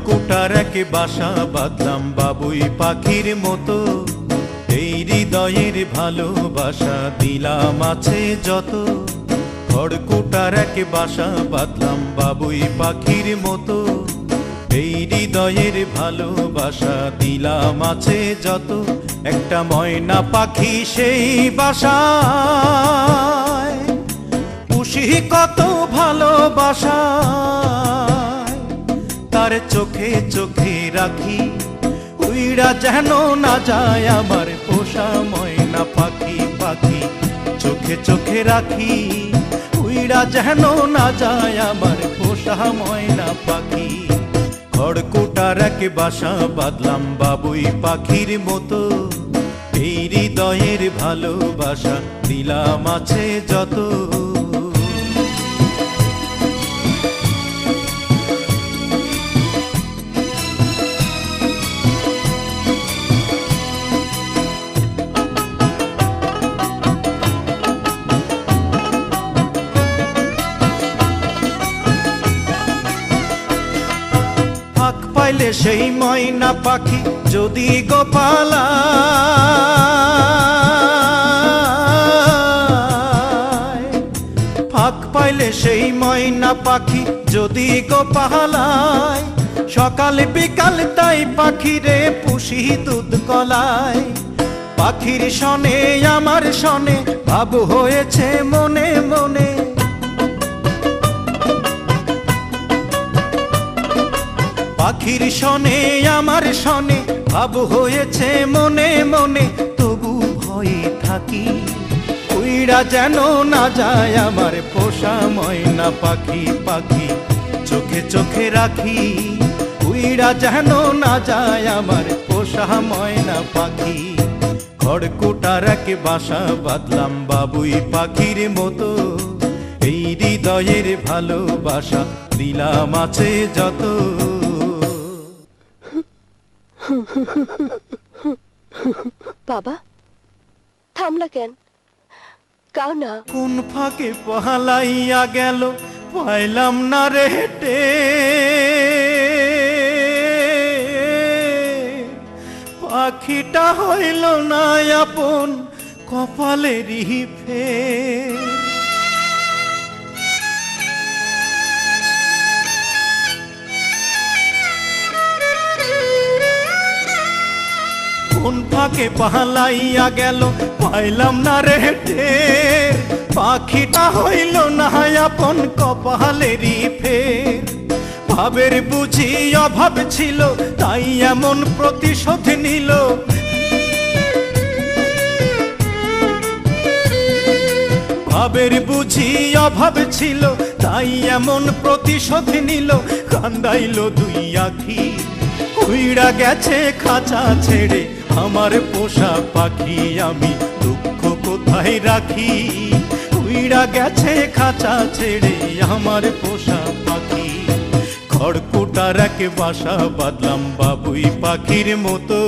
খড়কুটার এক বাসা বাঁধলাম বাবুই পাখির মতো, এই হৃদয়ের ভালোবাসা দিলাম আছে যত। খড়কুটার এক বাসা বাঁধলাম বাবুই পাখির মতো, এই হৃদয়ের ভালোবাসা দিলাম আছে যত। একটা ময়না পাখি সেই বাসায়, পুষি কত ভালোবাসা, তার চোখে চোখে রাখি, উইড়া যেন না যায় আমার পোষা ময়না পাখি। পাখি চোখে চোখে রাখি, উইড়া যেন না যায় আমার পোষা ময়না পাখি। খড়কুটার এক বাসা বাঁধলাম বাবুই পাখির মতো, এই হৃদয়ের ভালোবাসা দিলাম আছে যত। ফাঁক পাইলে সেই ময়না পাখি যদি গোপালা, ফাঁক পাইলে সেই ময়না পাখি যদি গোপালায়, সকাল বিকাল তাই পাখিরে পুষি দুধ কলায়। পাখির শনে আমার শনে ভাব হয়েছে মনে মনে, পাখির শনে আমার শনে ভাব হয়েছে মনে মনে। তবু ভয়ে থাকি, উইড়া যেন না যায় আমার পোষা ময়না পাখি। পাখি চোখে চোখে রাখি, উইড়া যেন না যায় আমার পোষা ময়না পাখি। খড়কুটার এক বাসা বাঁধলাম বাবুই পাখির মতো, এই হৃদয়ের ভালোবাসা দিলাম আছে যত। বাবা থামলা কেন? কাও না। কোন ফাঁকে পালাইয়া গেল পাইলাম না রে হেটে, পাখিটা হইল না আপন কপালেরই ফের। কোন ফাঁকে পালাইয়া গেল পাইলাম না রে টের, পাখিটা হইল না আপন কপালেরই ফের। ভাবের বুঝি অভাব ছিল তাই এমন প্রতিশোধ নিল, ভাবের বুঝি অভাব ছিল তাই এমন প্রতিশোধ নিল। কান্দাইল দুই আখি, উইড়া গেছে খাঁচা ছেড়ে আমার পোষা পাখি। আমি দুঃখ কোথায় রাখি, উইড়া গেছে খাঁচা ছেড়ে আমার পোষা পাখি। খড়কুটার এক বাসা বাঁধলাম বাবুই পাখির মতো,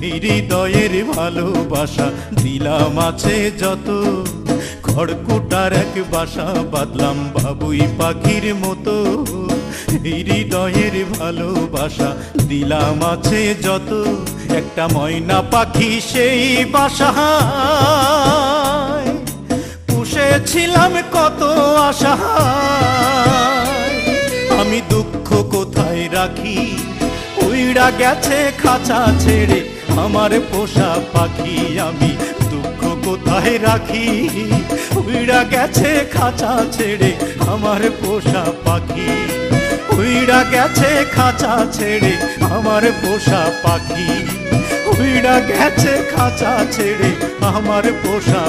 হৃদয়ের ভালোবাসা দিলাম আছে যত। খড়কুটার এক বাসা বাঁধলাম বাবুই পাখির মতো, হৃদয়ের ভালোবাসা দিলাম আছে যত। একটা ময়না পাখি সেই বাসায়, পুষেছিলাম কত আশা, আমি দুঃখ কোথায় রাখি, উইড়া গেছে খাঁচা ছেড়ে আমার পোষা পাখি। আমি দুঃখ কোথায় রাখি, উইড়া গেছে খাঁচা ছেড়ে আমার পোষা পাখি। উইড়া গেছে খাঁচা ছেড়ে আমার পোষা পাখি, উইড়া গেছে খাঁচা ছেড়ে আমার পোষা।